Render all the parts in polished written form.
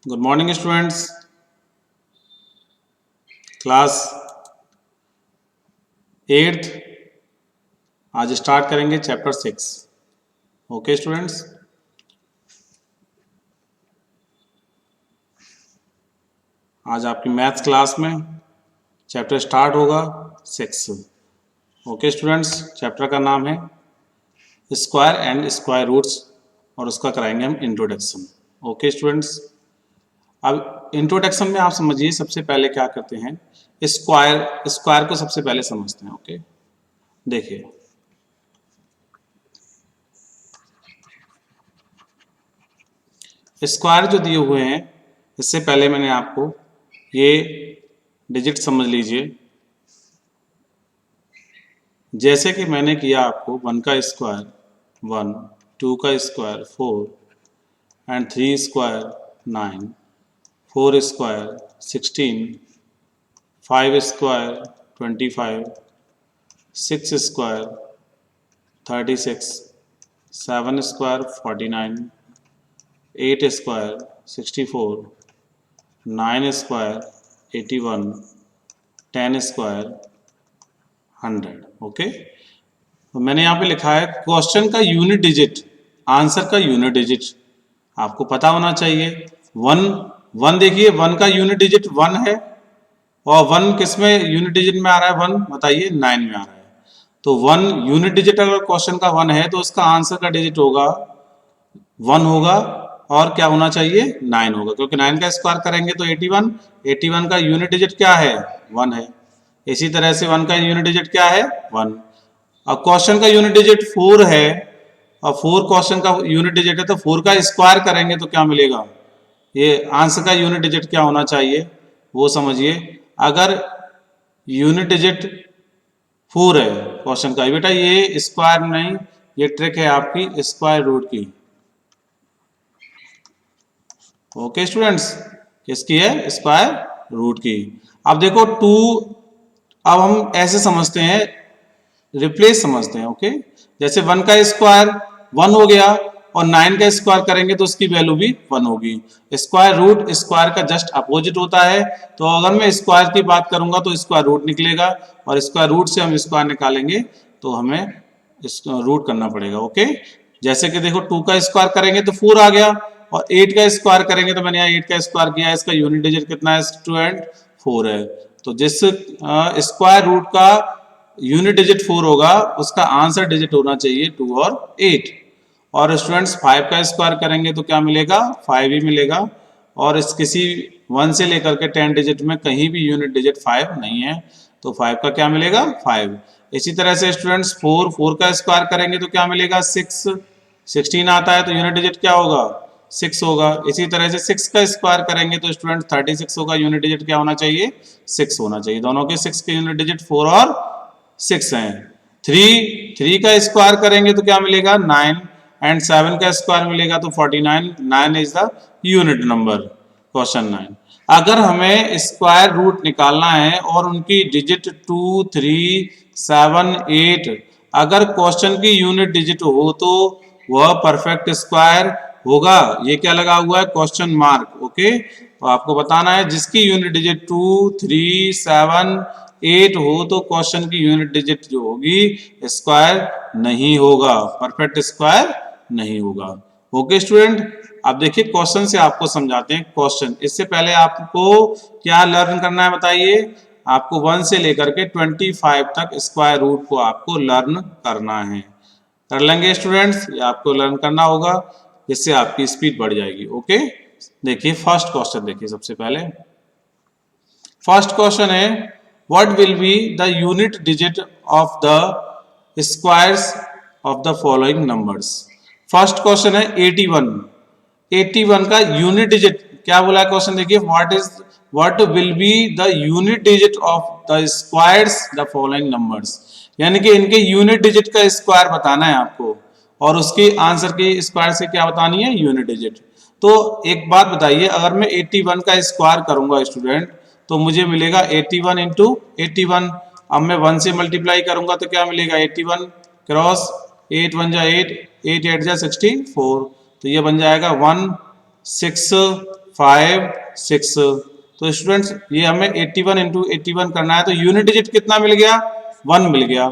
Good morning students. Class 8th आज start करेंगे chapter 6। Okay students, आज आपकी मैथ्स क्लास में चैप्टर स्टार्ट होगा 6। ओके स्टूडेंट्स, चैप्टर का नाम है स्क्वायर एंड स्क्वायर रूट्स और उसका कराएंगे हम इंट्रोडक्शन। ओके स्टूडेंट्स, अब इंट्रोडक्शन में आप समझिए सबसे पहले क्या करते हैं, स्क्वायर स्क्वायर को सबसे पहले समझते हैं। ओके, देखिए स्क्वायर जो दिए हुए हैं, इससे पहले मैंने आपको ये डिजिट समझ लीजिए। जैसे कि मैंने किया आपको 1 का स्क्वायर 1, 2 का square 4 and 3 square 9, 4 square 16, 5 square 25, 6 square 36, 7 square 49, 8 square 64, 9 square 81, 10 square 100। Okay, तो मैंने यहाँ पे लिखा है क्वेश्चन का यूनिट डिजिट, आंसर का यूनिट डिजिट आपको पता होना चाहिए। 1 देखिए 1 का यूनिट डिजिट 1 है, और 1 किस में यूनिट डिजिट में आ रहा है? 1 बताइए, 9 में आ रहा है। तो 1 यूनिट डिजिट अगर क्वेश्चन का 1 है तो उसका आंसर का डिजिट होगा 1 होगा, और क्या होना चाहिए? 9 होगा, क्योंकि 9 का स्क्वायर करेंगे तो 81, 81 का यूनिट डिजिट क्या है? 1 है। इसी तरह से 1 का यूनिट डिजिट क्या है? 1। अब क्वेश्चन का यूनिट डिजिट 4 है, और 4 क्वेश्चन का यूनिट डिजिट है, तो 4 का स्क्वायर करेंगे तो क्या मिलेगा? ये आंसर का यूनिट डिजिट क्या होना चाहिए वो समझिए। अगर यूनिट डिजिट 4 है क्वेश्चन का, बेटा ये स्क्वायर नहीं, ये ट्रिक है आपकी स्क्वायर रूट की। ओके स्टूडेंट्स, किसकी है? स्क्वायर रूट की। अब देखो 2, अब हम ऐसे समझते हैं, रिप्लेस समझते हैं। ओके, जैसे 1 का स्क्वायर 1 हो गया, और 9 का स्क्वायर करेंगे तो उसकी वैल्यू भी 1 होगी। स्क्वायर रूट स्क्वायर का जस्ट अपोजिट होता है, तो अगर मैं स्क्वायर की बात करूंगा तो स्क्वायर रूट निकलेगा, और स्क्वायर रूट से हम स्क्वायर निकालेंगे तो हमें रूट करना पड़ेगा। ओके, जैसे कि देखो 2 का स्क्वायर करेंगे तो 4 आ गया, और 8 का स्क्वायर करेंगे तो मैंने यहाँ 8 का स्क्वायर किया है, इसका यूनिट डिजिट कितना है स्टूडेंट? 4 है। तो जिस स्क्वायर रूट का यूनिट डिजिट 4 होगा उसका आंसर डिजिट होना चाहिए 2 और 8। और स्टूडेंट्स 5 का स्क्वायर करेंगे तो क्या मिलेगा? 5 ही मिलेगा, और इस किसी 1 से लेकर के 10 डिजिट में कहीं भी यूनिट डिजिट 5 नहीं है, तो 5 का क्या मिलेगा? 5। इसी तरह से स्टूडेंट्स 4 का स्क्वायर करेंगे तो क्या मिलेगा? 6, 16 आता है तो यूनिट डिजिट क्या होगा? 6 होगा। इसी तरह से 6 का स्क्वायर करेंगे तो स्टूडेंट 36 होगा, यूनिट डिजिट क्या होना चाहिए? 6 होना चाहिए। दोनों के 6 के यूनिट डिजिट 4 और 6 हैं। 3 का स्क्वायर करेंगे तो क्या मिलेगा? 9, एंड 7 का स्क्वायर मिलेगा तो 49। 9 is the unit number, question 9। अगर हमें स्क्वायर रूट निकालना है और उनकी डिजिट 2, 3, 7, 8 अगर क्वेश्चन की यूनिट डिजिट हो तो वह परफेक्ट स्क्वायर होगा। ये क्या लगा हुआ है? Question mark. ओके, तो आपको बताना है जिसकी यूनिट डिजिट 2, 3, 7, 8 हो तो क्वेश्चन की यूनिट डिजिट जो होगी स्क्वायर नहीं होगा, परफेक्ट स्क्वायर नहीं होगा। ओके स्टूडेंट, अब देखिए क्वेश्चन से आपको समझाते हैं क्वेश्चन। इससे पहले आपको क्या लर्न करना है बताइए? आपको 1 से लेकर के 25 तक स्क्वायर रूट को आपको लर्न करना है। कर लेंगे स्टूडेंट्स? ये आपको लर्न करना होगा, जिससे आपकी स्पीड बढ़ जाएगी। ओके, देखिए फर्स्ट क्वेश्चन देखिए। सबसे पहले फर्स्ट क्वेश्चन है, what will be the unit digit of the squares of the following numbers. First question है 81। 81 का यूनिट डिजिट क्या बोला है क्वेश्चन? देखिए, what will be the unit digit of the squares the following numbers, यानी कि इनके यूनिट डिजिट का स्क्वायर बताना है आपको, और उसके आंसर की स्क्वायर से क्या बतानी है? Unit digit. तो एक बात बताइए, अगर मैं 81 का स्क्वायर करूंगा स्टूडेंट तो मुझे मिलेगा 81 इंटू 81। अब मैं 1 से मल्टीप्लाई करूंगा तो क्या मिलेगा? 81 क्रॉस 8 1 जा 8, 8 8 जा 64, तो ये बन जाएगा 1 6 5 6। तो स्टूडेंट्स ये हमें 81 इंटू 81 करना है, तो यूनिट डिजिट कितना मिल गया, 1 मिल गया।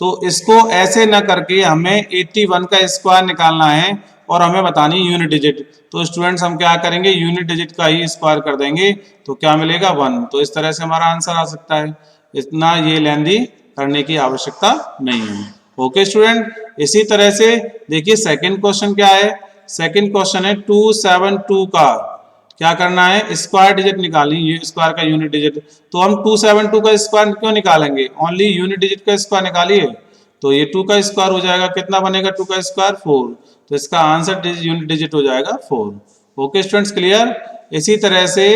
तो इसको ऐसे ना करके हमें 81 का स्क्वायर निकालना है और हमें बतानी है यूनिट डिजिट। तो स्टूडेंट्स हम क्या करेंगे, यूनिट डिजिट का ही स्क्वायर कर देंगे, तो क्या मिलेगा 1। तो इस तरह से हमारा आंसर आ सकता है, इतना ये लेंदी करने की आवश्यकता नहीं है। ओके स्टूडेंट, इसी तरह से देखिए सेकंड क्वेश्चन क्या है। सेकंड क्वेश्चन है 272 का क्या करना है, स्क्वायर डिजिट निकालनी, ये स्क्वायर का यूनिट डिजिट। तो हम 272 का स्क्वायर क्यों निकालेंगे, ओनली यूनिट डिजिट का स्क्वायर निकालिए। तो ये 2 का स्क्वायर हो जाएगा, कितना बनेगा 2 का स्क्वायर 4। तो इसका आंसर यूनिट डिजिट हो जाएगा 4। Okay students clear. इसी तरह से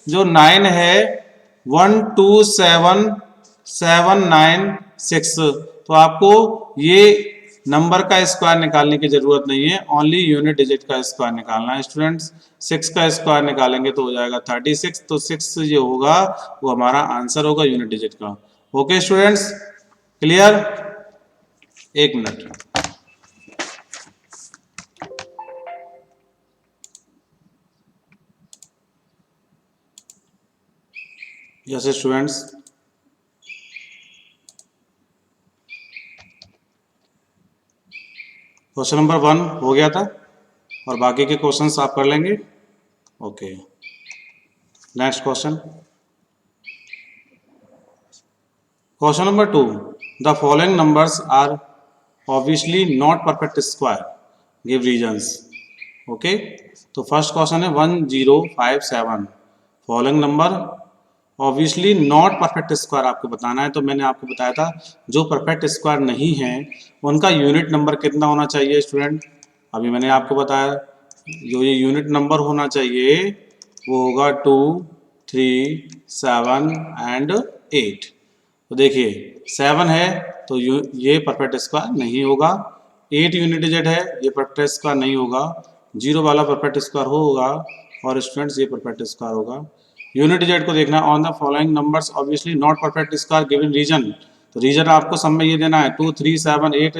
जो 9 है 1 2 7 7 9 6, तो आपको ये नंबर का स्क्वायर निकालने की जरूरत नहीं है, ओनली यूनिट डिजिट का स्क्वायर निकालना है स्टूडेंट्स। 6 का स्क्वायर निकालेंगे तो हो जाएगा 36। तो 6 जो होगा वो हमारा आंसर होगा यूनिट डिजिट का। Okay students clear. एक मिनट। जैसे स्टूडेंट्स क्वेश्चन नंबर 1 हो गया था और बाकी के क्वेश्चंस आप कर लेंगे। Okay next question, question number 2, the following numbers are obviously not perfect square, give reasons. Okay, तो फर्स्ट क्वेश्चन है 1057, following number obviously not perfect square आपको बताना है। तो मैंने आपको बताया था जो परफेक्ट स्क्वायर नहीं है उनका यूनिट नंबर कितना होना चाहिए स्टूडेंट। अभी मैंने आपको बताया जो ये यूनिट नंबर होना चाहिए वो होगा 2 3 7 एंड 8। तो देखिए 7 है तो ये परफेक्ट स्क्वायर नहीं होगा, 8 यूनिट डिजिट है ये परफेक्ट स्क्वायर नहीं होगा, 0 वाला परफेक्ट स्क्वायर होगा और स्टूडेंट्स ये परफेक्ट स्क्वायर होगा। यूनिट डिजिट को देखना, on the following numbers obviously not perfect square given reason. तो रीजन आपको सब में ये देना है 2 3 7 8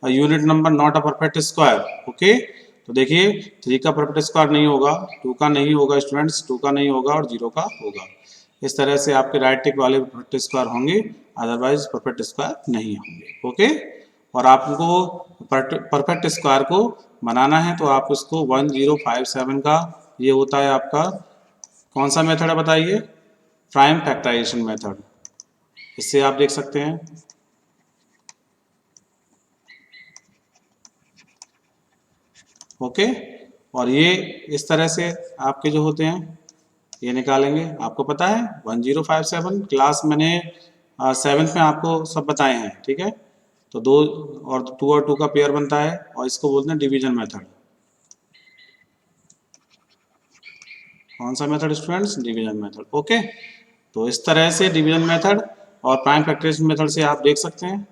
unit number not a perfect square. Okay, तो देखिए 3 का परफेक्ट स्क्वायर नहीं होगा, 2 का नहीं होगा स्टूडेंट्स, 2 का नहीं होगा और 0 का होगा। इस तरह से आपके राइट टिक वाले परफेक्ट स्क्वायर होंगे, अदरवाइज परफेक्ट स्क्वायर नहीं होंगे। ओके, और आपको परफेक्ट स्क्वायर को बनाना है तो आप उसको 1057 का ये होता है आपका कौन सा मेथड है बताइए, प्राइम फैक्टराइजेशन मेथड। इससे आप देख सकते हैं। ओके, और ये इस तरह से आपके जो होते हैं ये निकालेंगे। आपको पता है 1057 क्लास मैंने 7th में आपको सब बताए हैं, ठीक है। तो 2 और 2 का पेयर बनता है और इसको बोलते हैं डिवीजन मेथड। कौन सा method students, division method. Okay, तो इस तरह से डिवीजन मेथड और प्राइम फैक्टराइजेशन मेथड से आप देख सकते हैं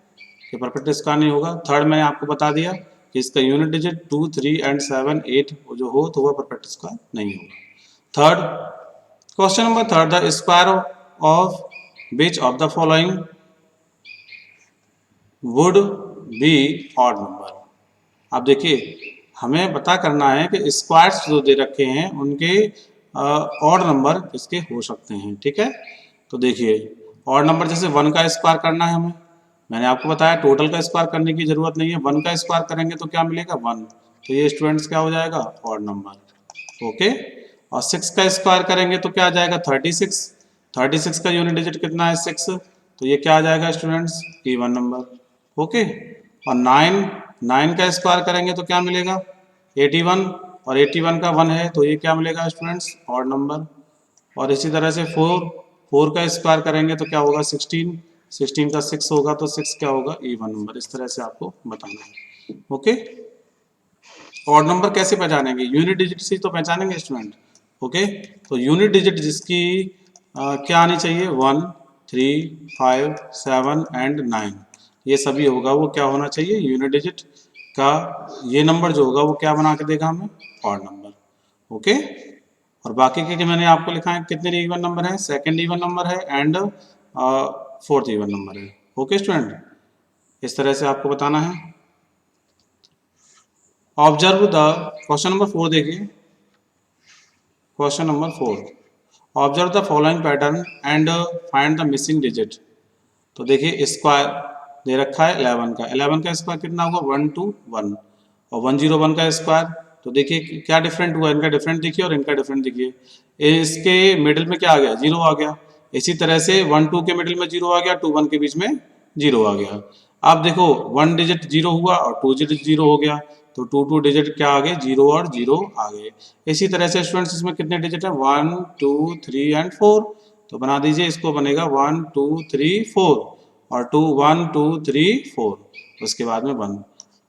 कि परफेक्ट स्क्वायर नहीं होगा। थर्ड मैंने आपको बता दिया कि इसका यूनिट डिजिट 2 3 एंड 7 8 जो हो तो वह परफेक्ट स्क्वायर नहीं होगा। Third question number third, the square of which of the following would be odd number. आप देखिए हमें पता करना है कि स्क्वायर्स जो दे रखे हैं उनके ऑड नंबर किसके हो सकते हैं, ठीक है। तो देखिए ऑड नंबर जैसे 1 का स्क्वायर करना है हमें, मैंने आपको बताया टोटल का स्क्वायर करने की जरूरत नहीं है, 1 का स्क्वायर करेंगे तो क्या मिलेगा 1। तो ये स्टूडेंट्स क्या हो जाएगा ऑड नंबर। ओके, और 6 का स्क्वायर करेंगे तो क्या आ जाएगा 36। 36 का यूनिट डिजिट कितना है 6, तो ये क्या आ जाएगा स्टूडेंट्स इवन नंबर। ओके, और 9 का स्क्वायर करेंगे तो क्या मिलेगा 81, और 81 का 1 है तो ये क्या मिलेगा स्टूडेंट्स ऑड नंबर। और इसी तरह से 4 का स्क्वायर करेंगे तो क्या होगा 16, 16 का 6 होगा तो 6 क्या होगा इवन नंबर। इस तरह से आपको बताना है। ओके, ऑड नंबर कैसे पहचानेंगे, यूनिट डिजिट से तो पहचानेंगे स्टूडेंट। ओके, तो यूनिट डिजिट जिसकी क्या आनी चाहिए 1 3 5 7 एंड 9, ये सभी होगा वो क्या होना चाहिए यूनिट डिजिट का ये नंबर जो होगा वो क्या बना के देगा हमें ऑड नंबर। ओके, और बाकी के मैंने आपको लिखा है कितने इवन नंबर है, सेकंड इवन नंबर है एंड फोर्थ इवन नंबर है। ओके स्टूडेंट, इस तरह से आपको बताना है। ऑब्जर्व द क्वेश्चन नंबर 4 देखिए, question number 4, observe the following pattern and find the missing digit. तो देखिए स्क्वायर दे रखा है 11 का, 11 का स्क्वायर कितना होगा 121, और 101 का स्क्वायर। तो देखिए क्या डिफरेंट हुआ, इनका डिफरेंट देखिए और इनका डिफरेंट देखिए। इसके मिडिल में क्या आ गया, जीरो आ गया। इसी तरह से 1 2 के मिडिल में जीरो आ गया, 2 1 के बीच में जीरो आ गया। अब देखो 1 डिजिट जीरो हुआ और 2 डिजिट जीरो हो गया, तो 2 डिजिट क्या आ गए, जीरो और जीरो आ गए। इसी तरह से स्टूडेंट्स इसमें कितने डिजिट है, 1 2 3 एंड 4। तो बना दीजिए, इसको बनेगा 1 2 3 4 और 2 1 2 3 4, उसके बाद में 1।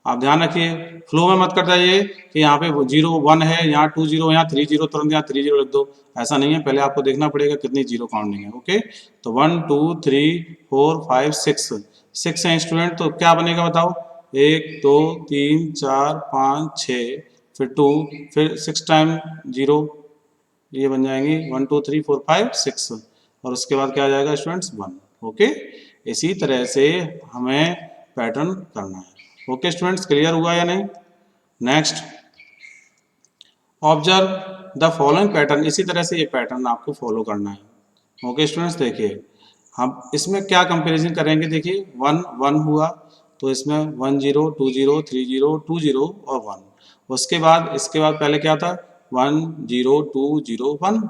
आप ध्यान रखिए, फ्लो में मत कर जाइए कि यहाँ पे 0 1 है, यहाँ 2 0, यहाँ 3 0, तुरंत यहाँ 3 0 लिख दो। ऐसा नहीं है, पहले आपको देखना पड़ेगा कितनी जीरो काउंटिंग है। ओके, तो 1 2 3 4 5 6 6 है स्टूडेंट, तो क्या बनेगा बताओ, 1 2 3 4 5 6, फिर 2, फिर 6 टाइम 0, ये बन जाएंगे 1 2 3 4 5 6, और उसके बाद क्या आ जाएगा स्टूडेंट्स 1। ओके, इसी तरह से हमें पैटर्न करना है। ओके स्टूडेंट्स, क्लियर हुआ या नहीं? Next, observe the following pattern, इसी तरह से ये पैटर्न आपको फॉलो करना है। ओके स्टूडेंट्स, देखिए हम इसमें क्या कंपैरिजन करेंगे। देखिए 1 1 हुआ, तो इसमें 1 0 2 0 3 0 2 0 और 1। उसके बाद इसके बाद पहले क्या था, 1 0 2 0 1।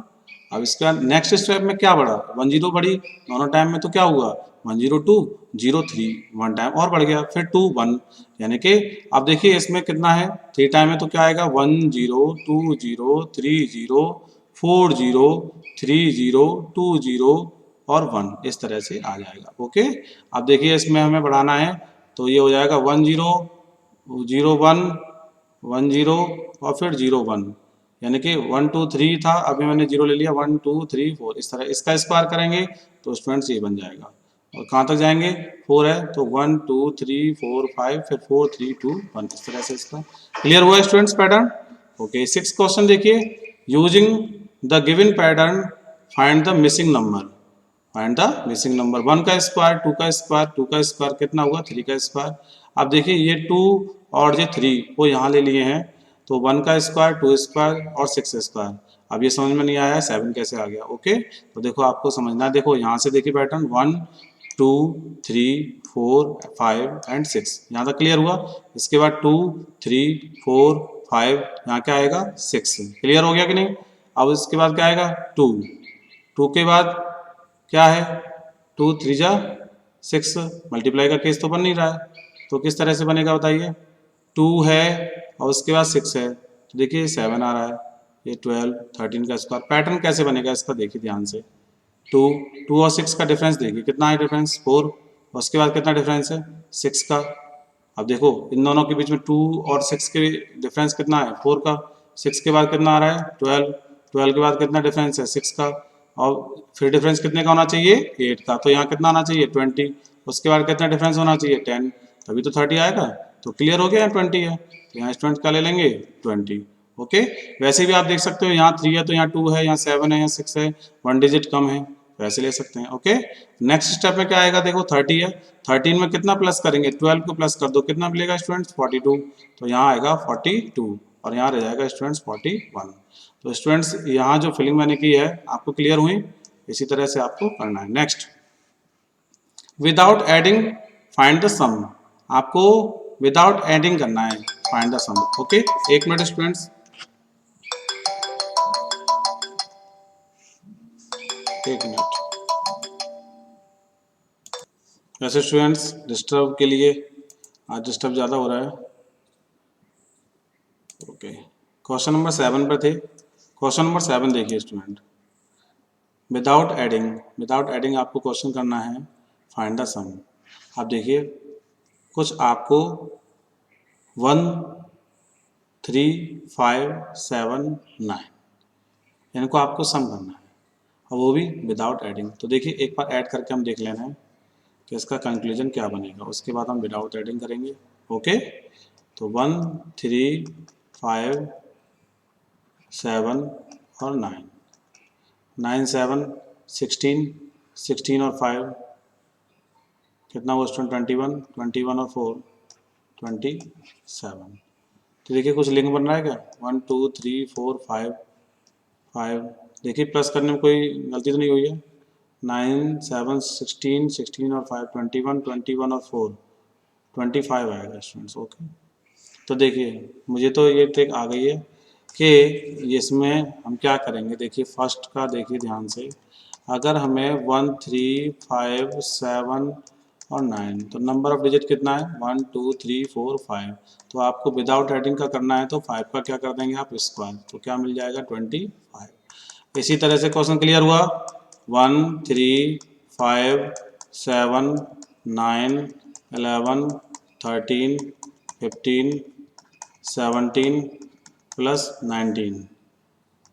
अब इसके बाद नेक्स्ट स्टेप में क्या बढ़ा, 1 0 बढ़ी दोनों टाइम में, तो क्या हुआ 1 0 2 0 3, 1 टाइम और बढ़ गया, फिर 2 1। यानी कि अब देखिए इसमें कितना है, 3 टाइम है, तो क्या आएगा 1 0 2 0 3 0 4 0 3 0 2 0 और 1, इस तरह से आ जाएगा। ओके, अब देखिए इसमें हमें बढ़ाना है, तो ये हो जाएगा 1 0 0 1 1 0 और फिर 0 1, यानी कि 1 2 3 था, अभी मैंने 0 ले लिया, 1 2 3 4, इस तरह इसका स्क्वायर करेंगे तो स्टूडेंट्स ये बन जाएगा। और कहाँ तक जाएंगे, 4 है, तो 1 2 3 4 5, फिर 4 3 2 1, इस तरह से इसका क्लियर हुआ स्टूडेंट्स पैटर्न। ओके, 6 क्वेश्चन देखिए, using the given pattern find the missing number. Find the missing number, 1 का स्क्वायर 2 का स्क्वायर 2 का स्क्वायर कितना हुआ, 3 का स्क्वायर। अब देखिए ये 2 और ये 3 को यहाँ ले लिए हैं, तो 1 का स्क्वायर 2 स्क्वायर और 6 स्क्वायर। अब ये समझ में नहीं आया 7 कैसे आ गया। ओके, तो देखो आपको समझना है, देखो यहाँ से देखिए पैटर्न 1 2 3 4 5 एंड 6, यहाँ तक क्लियर हुआ। इसके बाद 2 3 4 5, यहाँ क्या आएगा 6, क्लियर हो गया कि नहीं। अब इसके बाद क्या आएगा 2, 2 के बाद क्या है, 2 3 जा 6, मल्टीप्लाई का केस तो बन नहीं रहा है, तो किस तरह से बनेगा बताइए। 2 है और उसके बाद 6 है, तो देखिए 7 आ रहा है, ये 12 13 का स्क्वायर। पैटर्न कैसे बनेगा इसका देखिए ध्यान से, 2 2 और 6 का डिफरेंस देखिए कितना है डिफरेंस, 4, उसके बाद कितना डिफरेंस है 6 का। अब देखो इन दोनों के बीच में 2 और 6 के डिफरेंस कितना है 4 का, 6 के बाद कितना आ रहा है 12, 12 के बाद कितना डिफरेंस है 6 का, और फिर डिफरेंस कितने का होना चाहिए 8 का, तो यहाँ कितना आना चाहिए 20, उसके बाद कितना डिफरेंस होना चाहिए 10, तभी तो 30 आएगा। तो क्लियर हो गया, यहाँ 20 है, तो यहाँ स्टूडेंट का ले लेंगे 20। ओके, वैसे भी आप देख सकते हो यहाँ 3 है तो यहाँ 2 है, यहाँ 7 है, यहाँ 6 है, 1 डिजिट कम है, वैसे ले सकते हैं। ओके, नेक्स्ट स्टेप में क्या आएगा, देखो 30 है, 13 में कितना प्लस करेंगे, 12 को प्लस कर दो, कितना मिलेगा स्टूडेंट्स 42, तो यहाँ आएगा 42 और यहाँ रह जाएगा स्टूडेंट्स 41। तो स्टूडेंट्स यहाँ जो फिलिंग मैंने की है आपको क्लियर हुई, इसी तरह से आपको करना है। Next, without adding find the sum, आपको विदाउट एडिंग करना है फाइंड द सम। ओके, एक मिनट स्टूडेंट्स, एक मिनट। वैसे स्टूडेंट्स डिस्टर्ब के लिए आज डिस्टर्ब ज़्यादा हो रहा है। ओके, क्वेश्चन नंबर 7 पर थे, क्वेश्चन नंबर 7 देखिए student, without adding, without adding आपको क्वेश्चन करना है फाइंड द सम। आप देखिए कुछ आपको 1 3 5 7 9 इनको आपको सम करना है, और वो भी विदाउट एडिंग। तो देखिए एक बार ऐड करके हम देख लेना है कि इसका कंक्लूजन क्या बनेगा, उसके बाद हम विदाउट एडिंग करेंगे। ओके, तो 1 3 5 7 और 9, 9 7 16, 16 और 5 कितना हुआ स्टूडेंट 21, 21 और 4 27। तो देखिए कुछ लिंक बन रहा है क्या, 1 2 3 4 5 5, देखिए प्लस करने में कोई गलती तो नहीं हुई है। 9 7 16, 16 और 5 21, 21 और 4 25 आएगा स्टूडेंट्स। ओके, तो देखिए मुझे तो ये ट्रिक आ गई है कि इसमें हम क्या करेंगे। देखिए फर्स्ट का देखिए ध्यान से, अगर हमें 1 3 5 7 और 9, तो नंबर ऑफ डिजिट कितना है 1 2 3 4 5, तो आपको विदाउट एडिंग का करना है तो 5 का क्या कर देंगे आप स्क्वायर, तो क्या मिल जाएगा 25। इसी तरह से क्वेश्चन क्लियर हुआ। 1 3 5 7 9 11 13 15 17 प्लस 19,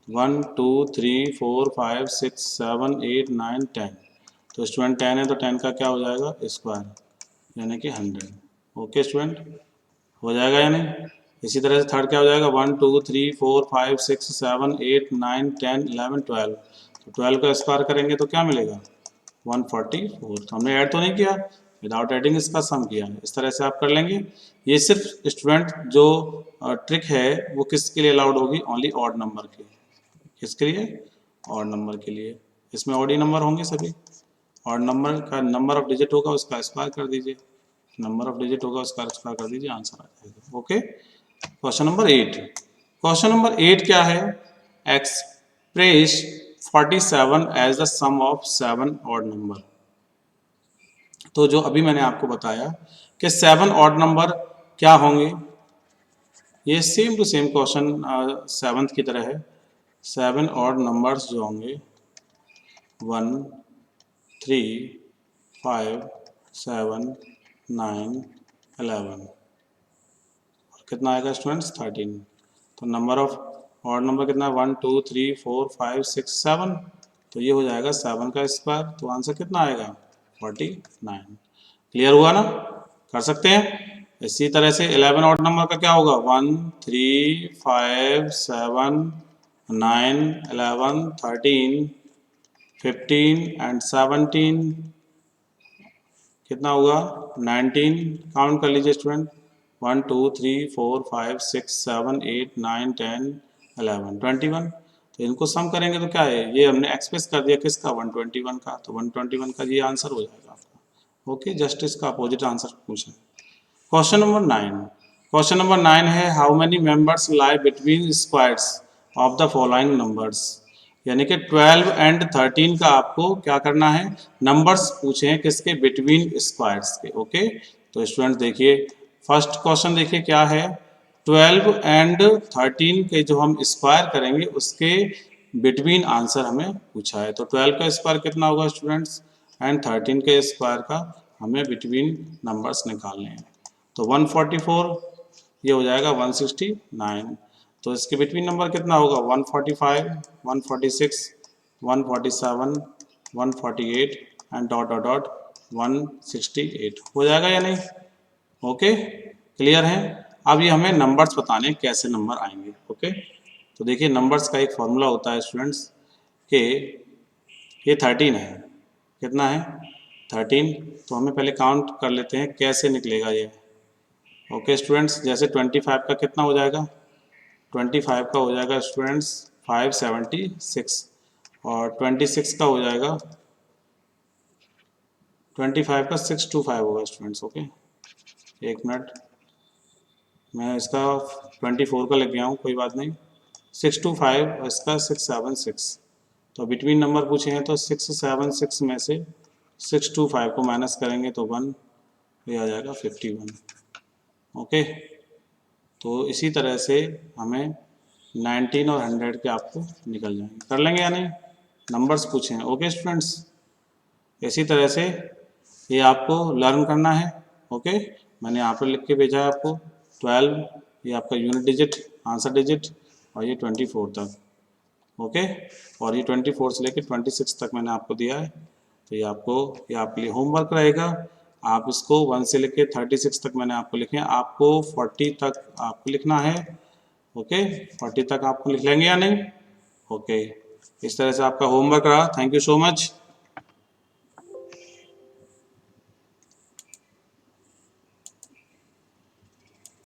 1 2 3 4 5 6 7 8 9 10, तो स्टूडेंट 10 है तो 10 का क्या हो जाएगा स्क्वायर, यानी कि 100। ओके स्टूडेंट, हो जाएगा या नहीं। इसी तरह से थर्ड क्या हो जाएगा 1 2 3 4 5 6 7 8 9 10 11 12, तो 12 का स्क्वायर करेंगे तो क्या मिलेगा 144। तो हमने ऐड तो नहीं किया, विदाउट एडिंग इसका सम किया है। इस तरह से आप कर लेंगे। ये सिर्फ स्टूडेंट जो ट्रिक है वो किसके लिए अलाउड होगी, ओनली ऑड नंबर के। किसके लिए, ऑड नंबर के लिए। इसमें ऑड ही नंबर होंगे सभी, ऑड नंबर का नंबर ऑफ डिजिट होगा उसका स्क्वायर कर दीजिए, नंबर ऑफ डिजिट होगा उसका स्क्वायर कर दीजिए, आंसर आ जाएगा। Okay, question number 8। Question number 8 क्या है, express 47 as the sum of 7 odd number. तो जो अभी मैंने आपको बताया कि 7 ऑड नंबर क्या होंगे, ये same to same question 7th की तरह है। 7 ऑड नंबर्स जो होंगे 1 3 5 7 9 11, और कितना आएगा स्टूडेंट्स 13। तो नंबर ऑफ ऑड नंबर कितना है 1 2 3 4 5 6 7, तो ये हो जाएगा 7 का स्क्वायर, तो आंसर कितना आएगा 49। क्लियर हुआ ना, कर सकते हैं। इसी तरह से 11 ऑड नंबर का क्या होगा 1 3 5 7 9 11 13 15 एंड 17, कितना होगा 19। काउंट कर लीजिए स्टूडेंट 1 2 3 4 5 6 7 8 9 10 11 21, तो इनको सम करेंगे तो क्या है, ये हमने एक्सप्रेस कर दिया किसका 121 का, तो 121 का ये आंसर हो जाएगा आपका। ओके, जस्ट इसका अपोजिट आंसर पूछा। Question number 9। क्वेश्चन नंबर 9 है how many members lie between squares of the following numbers, यानी कि 12 एंड 13 का आपको क्या करना है, नंबर्स पूछे हैं किसके, बिटवीन स्क्वायर्स के। ओके, तो स्टूडेंट देखिए फर्स्ट क्वेश्चन देखिए क्या है, 12 एंड 13 के जो हम स्क्वायर करेंगे उसके बिटवीन आंसर हमें पूछा है। तो 12 का स्क्वायर कितना होगा स्टूडेंट्स, एंड 13 के स्क्वायर का हमें बिटवीन नंबर्स निकालने हैं। तो 144, ये हो जाएगा 169, तो इसके बिटवीन नंबर कितना होगा 145 146 147 148 एंड डॉट डॉट डॉट 168, हो जाएगा या नहीं। ओके, क्लियर है। अब ये हमें नंबर्स बताने हैं कैसे नंबर आएंगे। ओके, तो देखिए नंबर्स का एक फॉर्मूला होता है स्टूडेंट्स कि ये 13 है, कितना है 13, तो हमें पहले काउंट कर लेते हैं कैसे निकलेगा ये। ओके स्टूडेंट्स, जैसे 25 का कितना हो जाएगा, 25 का हो जाएगा स्टूडेंट्स 576, और 26 का हो जाएगा 25 का 625 होगा स्टूडेंट्स। ओके, एक मिनट, मैं इसका 24 का लग गया हूँ, कोई बात नहीं। 625 और इसका 676, तो बिटवीन नंबर पूछे हैं तो 676 में से 625 को माइनस करेंगे तो 1, ये आ जाएगा 51। ओके, तो इसी तरह से हमें 19 और 100 के आपको निकल जाएंगे, कर लेंगे या नहीं, नंबर्स पूछे हैं। ओके स्टूडेंट्स, इसी तरह से ये आपको लर्न करना है। ओके, मैंने यहाँ पर लिख के भेजा है आपको 12, ये आपका यूनिट डिजिट आंसर डिजिट, और ये 24 तक। ओके, और ये 24 से लेकर 26 तक मैंने आपको दिया है, तो ये आपके लिए होमवर्क रहेगा। आप इसको 1 से लेकर 36 तक मैंने आपको लिखे हैं, आपको 40 तक आपको लिखना है। ओके, 40 तक आपको लिख लेंगे या नहीं। ओके, इस तरह से आपका होमवर्क रहा। Thank you so much.